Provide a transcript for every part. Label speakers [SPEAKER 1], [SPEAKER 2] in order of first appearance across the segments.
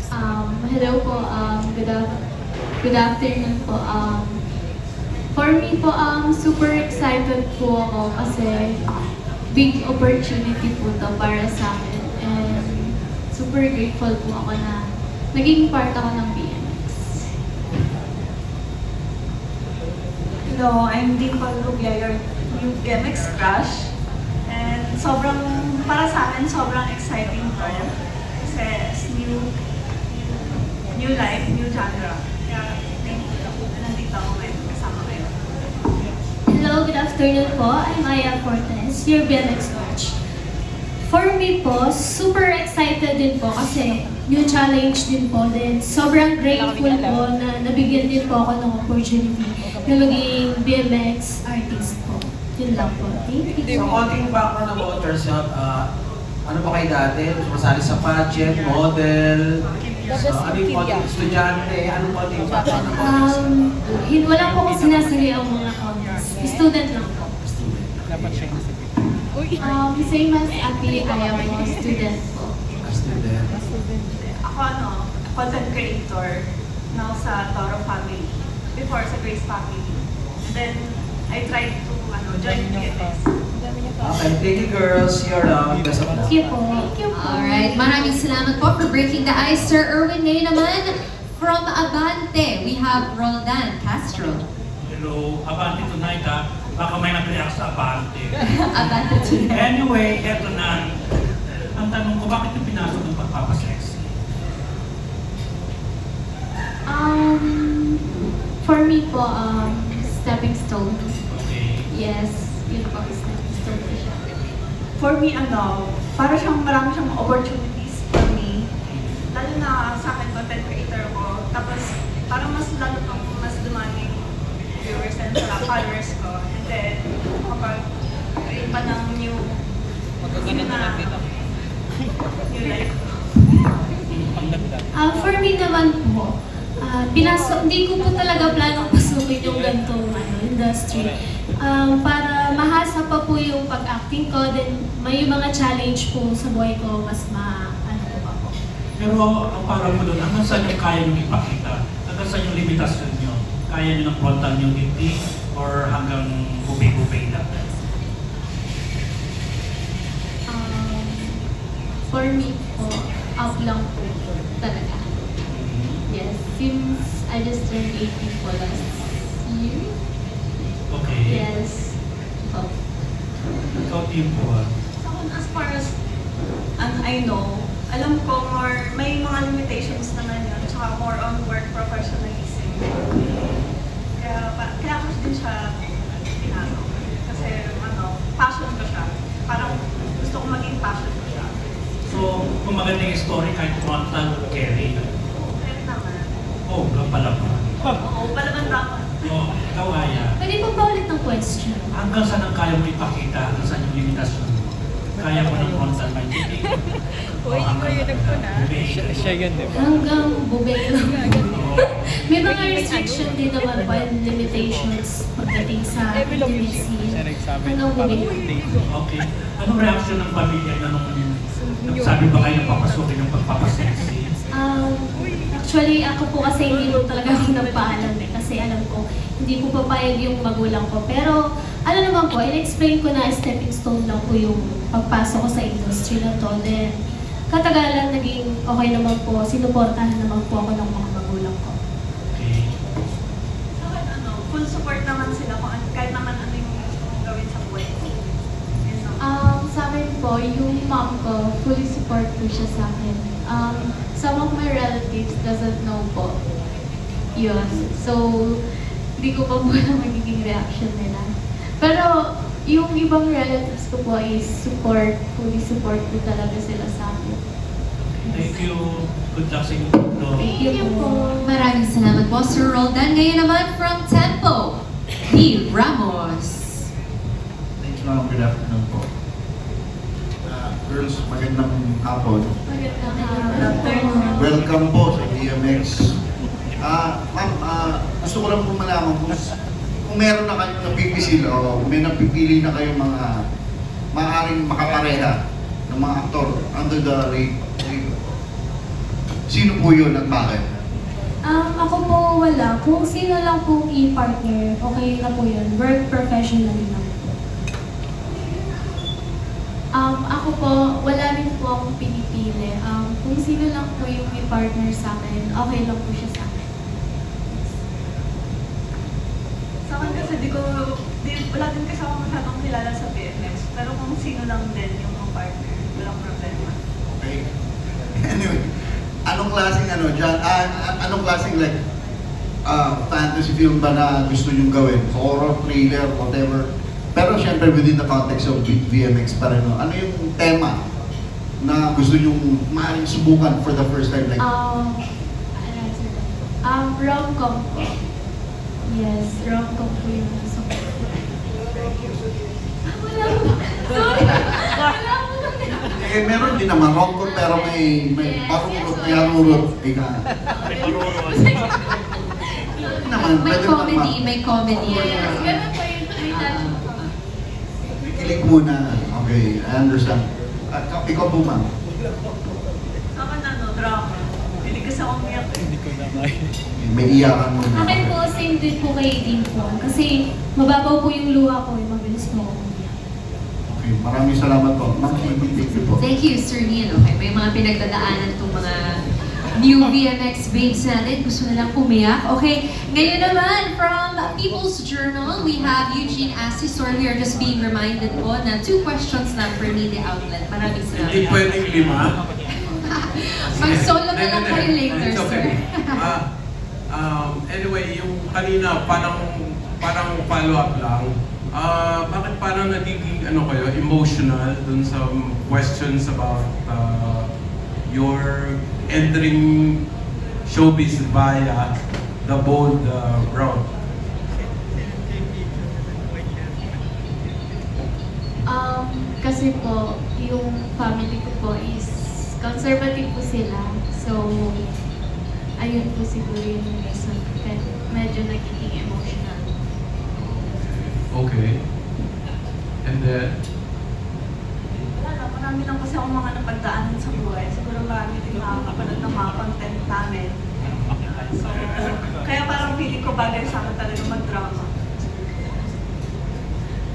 [SPEAKER 1] Hello po, good afternoon po. For me po, super excited po ako kasi big opportunity po to para sa akin. And super grateful po ako na naging part ako ng BMX.
[SPEAKER 2] Hello, I'm Dimple Lubia, your new BMX crush. And sobrang, para sa akin, sobrang exciting to. Kasi it's new life, new genre. Kaya, thank you. Nandito ako ngayon, kasama kayo.
[SPEAKER 1] Hello, good afternoon po. I'm Aya Cortez, your BMX coach. For me po, super excited din po kasi new challenge din po din. Sobrang grateful po na nabigyan din po ako ng opportunity na maging BMX artist po. Yun lang po. Thank you.
[SPEAKER 3] So, konting background about yourself. Ano ba kayo dati? Sumasali sa pageant, model, ano yung konting estudyante? Anong konting background about yourself?
[SPEAKER 1] Wala po akong sinasali ang mga contest. Student lang po.
[SPEAKER 4] Dapat siya yung
[SPEAKER 1] Same as Ate Aya po, student po.
[SPEAKER 3] Student.
[SPEAKER 2] Ako content creator, now sa Toro family. Before sa Grace family. And then, I tried to join BMX.
[SPEAKER 3] Okay, thank you girls. You're best of luck.
[SPEAKER 1] Thank you po. Thank you po.
[SPEAKER 5] Alright, maraming salamat po for breaking the ice, Sir Erwin. Ngayon naman, from Abante, we have Roldan Castro.
[SPEAKER 4] Hello, Abante tonight ha. Baka may nag-react sa Abante.
[SPEAKER 5] Abante tonight.
[SPEAKER 4] Anyway, eto na. Ang tanong ko, bakit yung pinasok ng pagpapasexy?
[SPEAKER 1] For me po, stepping stone.
[SPEAKER 4] Okay.
[SPEAKER 1] Yes, yun po, stepping stone po siya.
[SPEAKER 2] For me, para marami siyang opportunities for me. Lalo na sa akin, content creator ko. Tapos, parang lalo pang mas dumaming viewers and followers ko. And then, kapag-create pa ng new life.
[SPEAKER 1] For me naman po, hindi ko po talaga planong pasukin yung ganitong industry. Para mahasa pa po yung pag-acting ko, then may mga challenge po sa buhay ko, mas ko pa po.
[SPEAKER 4] Pero ang parang mo doon, hanggang saan yung kaya nyo ipakita? Hanggang saan yung limitasyon nyo? Kaya nyo ng frontal nyo hindi? Or hanggang bubay-bubay lang?
[SPEAKER 1] For me po, up lang po talaga. Yes, since I just turned 18 po last year.
[SPEAKER 4] Okay.
[SPEAKER 1] Yes. Oh.
[SPEAKER 4] Ikaw, team po ah.
[SPEAKER 2] So, as far as I know, alam ko may mga limitations naman yun. Tsaka more on work professionalism. Kaya ako din siya pinasok. Kasi passion ko siya. Parang gusto ko maging passion ko siya.
[SPEAKER 4] So, kung maganda yung story, kahit frontal, carry.
[SPEAKER 2] Kaya naman.
[SPEAKER 4] Oh, lang pala pa.
[SPEAKER 2] Oo, palaban dapat.
[SPEAKER 4] Oh, ikaw Aya.
[SPEAKER 1] Pwede po ba ulit ng question?
[SPEAKER 4] Hanggang saan ang kaya mo ipakita? Hanggang saan yung limitasyon mo? Kaya mo ng frontal mind hindi?
[SPEAKER 6] Uy, ikaw yung nagpuna.
[SPEAKER 4] Siya
[SPEAKER 6] yun, di ba?
[SPEAKER 1] Hanggang bubeg lang. May mga restriction din naman po and limitations pagdating sa intimacy. Hanggang bubeg lang.
[SPEAKER 4] Okay. Anong reaction ng pamilya na nung nagsabi ba kayo papasukin yung pagpapasexy?
[SPEAKER 1] Actually, ako po kasi hindi po talaga ako nagpaalam kasi alam ko, hindi po papayag yung magulang ko. Pero, ano naman po, in-explain ko na stepping stone lang po yung pagpasok ko sa industry na to. Then, katagalan naging okay naman po, sinuportahan naman po ako ng mga magulang ko.
[SPEAKER 4] Okay.
[SPEAKER 2] So, full support naman sila kung kahit naman ano yung gusto mong gawin sa buhay ko. Yun naman.
[SPEAKER 1] Sa akin po, yung mom ko, fully support po siya sa akin. Some of my relatives doesn't know po. Yun. So, hindi ko pa po alam magiging reaction nila. Pero, yung ibang relatives ko po is fully support po talaga sila sa akin.
[SPEAKER 4] Thank you. Good luck sa inyo.
[SPEAKER 1] Thank you po.
[SPEAKER 5] Maraming salamat po, Sir Roldan. Ngayon naman from Tempo, Lee Ramos.
[SPEAKER 7] Thank you, ma'am. Good afternoon po. Girls, magandang hapon.
[SPEAKER 1] Magandang
[SPEAKER 7] Welcome po sa BMX. Ma'am, gusto ko lang po malaman kung meron na kayong napipisil o kung may napipili na kayong mga maaaring makapareha ng mga aktor under the rate Sino po yun at bakit?
[SPEAKER 1] Ako po wala. Kung sino lang po i-partner, okay na po yun. Work professionally lang. Ako po, wala rin po akong pinipili. Kung sino lang po yung i-partner sa akin, okay lang po siya sa akin.
[SPEAKER 2] Sa akin kasi wala din kasi ako masyadong kilala sa BMX. Pero kung sino lang din yung mga partner, walang problema.
[SPEAKER 7] Okay. Anyway, anong klaseng anong klaseng like fantasy film ba na gusto nyong gawin? Horror, thriller, whatever. Pero syempre within the context of VMX pa rin. No? Ano yung tema na gusto nyong maaaring subukan for the first time? Like,
[SPEAKER 1] Rom-com po. Yes, rom-com po yung gusto ko. Wala po. Sorry. Wala po.
[SPEAKER 7] eh, meron din naman rom-com pero may parurot, may harurot. Ika. Naman,
[SPEAKER 5] May
[SPEAKER 7] pwede
[SPEAKER 5] comedy,
[SPEAKER 7] naman.
[SPEAKER 5] may comedy.
[SPEAKER 1] Yes, ganun po yung touch po.
[SPEAKER 7] Kilig muna. Okay, I understand. Ikaw po, ma'am.
[SPEAKER 2] Sa akin drama. Hindi kasi ako umiyak eh.
[SPEAKER 7] May iyakan muna.
[SPEAKER 1] Akin po, same din po kay Dean po. Kasi mababaw po yung luha ko, mabilis po ako umiyak.
[SPEAKER 7] Okay, maraming salamat po. Ma'am, thank you po.
[SPEAKER 5] Thank you, Sir Neil. Okay, may mga pinagdadaanan itong mga new VMX babes natin. Gusto na lang pumiyak. Okay, ngayon naman, from People's Journal, we have Eugene Asisor. We are just being reminded po na 2 questions lang per media outlet. Maraming
[SPEAKER 3] Hindi
[SPEAKER 5] salamat.
[SPEAKER 3] pwedeng 5.
[SPEAKER 5] Mag-solo na lang kayo later,
[SPEAKER 3] It's
[SPEAKER 5] sir.
[SPEAKER 3] okay. Anyway, yung kanina parang follow-up lang. Bakit parang nagiging kayo, emotional dun sa questions about your entering showbiz via the bold route?
[SPEAKER 1] Kasi po, yung family ko po is conservative po sila. So, ayun po siguro yung reason. Kaya medyo nagiging emotional.
[SPEAKER 3] Okay. And then,
[SPEAKER 2] Wala lang, marami lang kasi akong mga napagdaanan sa buhay. Siguro marami din nakakapanood ng mga content namin. So, kaya parang feeling ko bagay sa akin talaga mag-drama.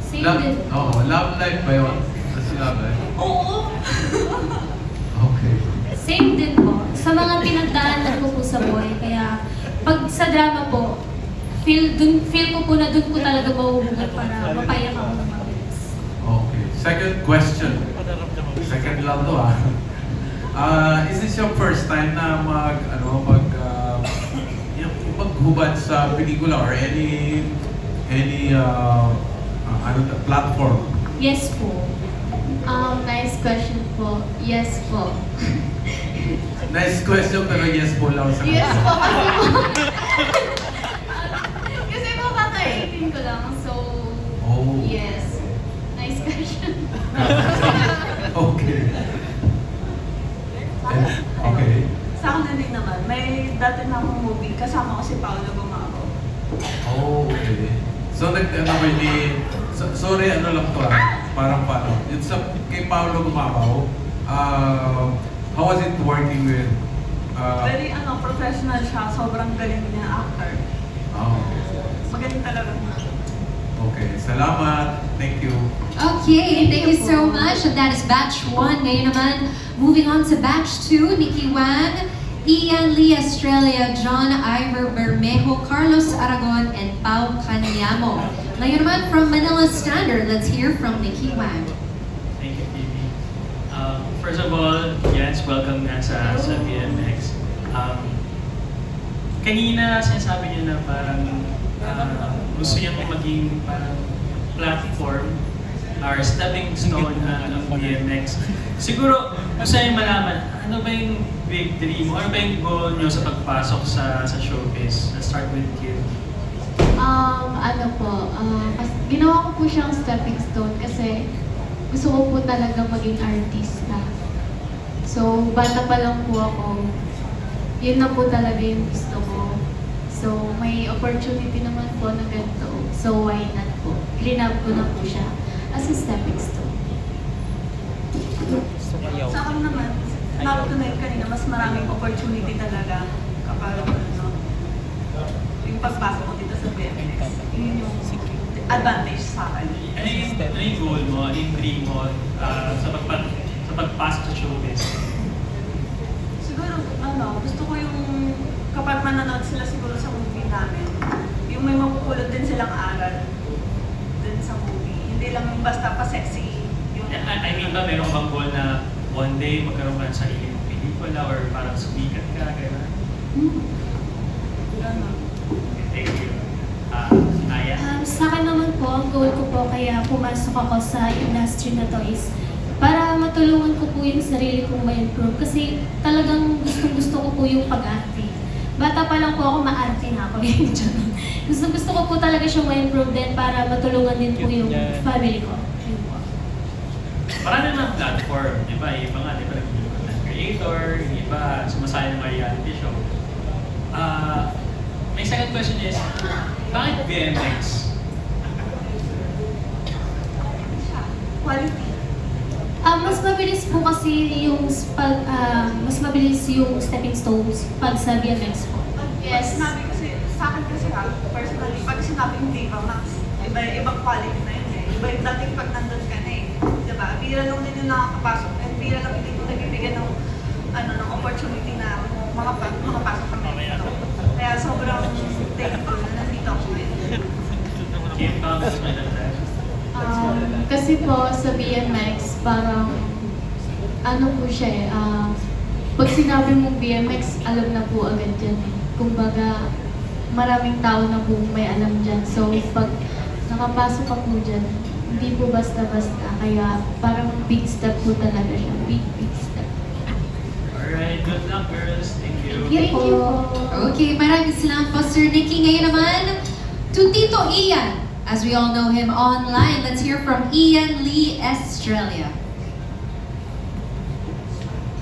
[SPEAKER 1] Same din.
[SPEAKER 3] love life ba yun? Kasi love life?
[SPEAKER 2] Oo!
[SPEAKER 3] Okay.
[SPEAKER 1] Same din po. Sa mga pinagdaanan ko po sa buhay. Kaya pag sa drama po, feel ko po na dun po talaga mahuhugot para mapayak ako ng mabilis.
[SPEAKER 3] Okay. Second question. Second lang to is this your first time na maghubad sa pelikula or any platform?
[SPEAKER 1] Yes po. Nice question po. Yes po.
[SPEAKER 3] Nice question pero yes po lang sa
[SPEAKER 1] Yes po kasi po. Kasi po kaka-18 ko lang. So,
[SPEAKER 3] Oh.
[SPEAKER 1] yes. Nice question.
[SPEAKER 3] Okay. Okay.
[SPEAKER 2] Sa akin na din naman, may dati na akong movie, kasama ko si Paolo Gumabo.
[SPEAKER 3] Oh, okay. So sorry lang to parang it's kay Paolo Gumabaw. How was it working with
[SPEAKER 2] Very professional siya, sobrang galing niya actor. Magaling talaga.
[SPEAKER 3] Okay, salamat. Thank you.
[SPEAKER 5] Okay, thank you so much. And that is batch 1. Ngayon naman, moving on to batch 2, Nikki Wang, Ian Lee Estrella, John Ivor Bermejo, Carlos Aragon, and Pau Canyamo. Ngayon naman, from Manila Standard, let's hear from Nikki Wang.
[SPEAKER 8] Thank you, Phoebe. First of all, yes, welcome nga sa BMX. Kanina sinasabi niyo na parang gusto niyo maging parang platform or stepping stone ng BMX. Siguro, gusto niyo malaman, ano ba yung big dream mo? Ano ba yung goal niyo sa pagpasok sa showbiz? Let's start with you.
[SPEAKER 1] Ginawa ko po siyang stepping stone kasi gusto ko po talaga maging artista. So, bata pa lang po ako, yun na po talaga yung gusto ko. So, may opportunity naman po na ganito. So, why not po? Grinab ko na po siya as a stepping stone.
[SPEAKER 2] Sa akin naman, sinabi ko na yun kanina, mas maraming opportunity talaga kapag ano, yung pagpasok ko dito sa BMX. Yun yung advantage sa akin.
[SPEAKER 8] Ano yung goal mo? Ano yung dream mo sa pagpasok sa showbiz?
[SPEAKER 2] Siguro, gusto ko yung kapag manonood sila siguro sa movie namin, yung may mapupulot din silang aral din sa movie. Hindi lang yung basta pa sexy. Yung,
[SPEAKER 8] I mean ba, meron bang goal na one day magkaroon ka ng sarili mong pelikula or parang sumikat ka, gano'n?
[SPEAKER 2] Ganun.
[SPEAKER 8] Thank you. Aya?
[SPEAKER 1] Sa akin naman po, ang goal ko po kaya pumasok ako sa industry na to is para matulungan ko po yung sarili kong ma-improve. Kasi talagang gustong-gusto ko po yung pag-arte. Bata pa lang po ako, ma-arte na ako. Gusto ko po talaga siyang ma-improve din para matulungan din po yung family ko. Yun po.
[SPEAKER 8] Marami naman platform, di ba? Yung iba nga, di ba, naging content creator, yung iba, sumasaya ng mga reality show. My second question is, bakit BMX?
[SPEAKER 2] Quality.
[SPEAKER 1] Mas mabilis po kasi yung mas mabilis yung stepping stones pag sa BMX po.
[SPEAKER 2] Pag sinabi kasi, sa akin kasi personally, pag sinabing Viva Max, ibang quality na yun eh. Iba yung dating pag nandun ka na eh. Diba? Bira lang din yung nakakapasok and bira lang din yung nabibigyan ng, ng opportunity na makapasok kami dito. Kaya sobrang thankful na nandito ako ngayon.
[SPEAKER 8] Kim, baka gusto mo i-dagdag?
[SPEAKER 6] Kasi po sa BMX, parang ano po siya eh, pag sinabi mong BMX, alam na po agad dyan eh. Kumbaga, maraming tao na po may alam dyan. So, pag nakapasok ka po dyan, hindi po basta-basta. Kaya parang big step po talaga siya. Big step.
[SPEAKER 8] Alright, good luck girls. Thank you.
[SPEAKER 1] Thank you po.
[SPEAKER 5] Okay, maraming salamat po, Sir Nicky. Ngayon naman, to Tito Ian. As we all know him online, let's hear from Ian Lee Estrella.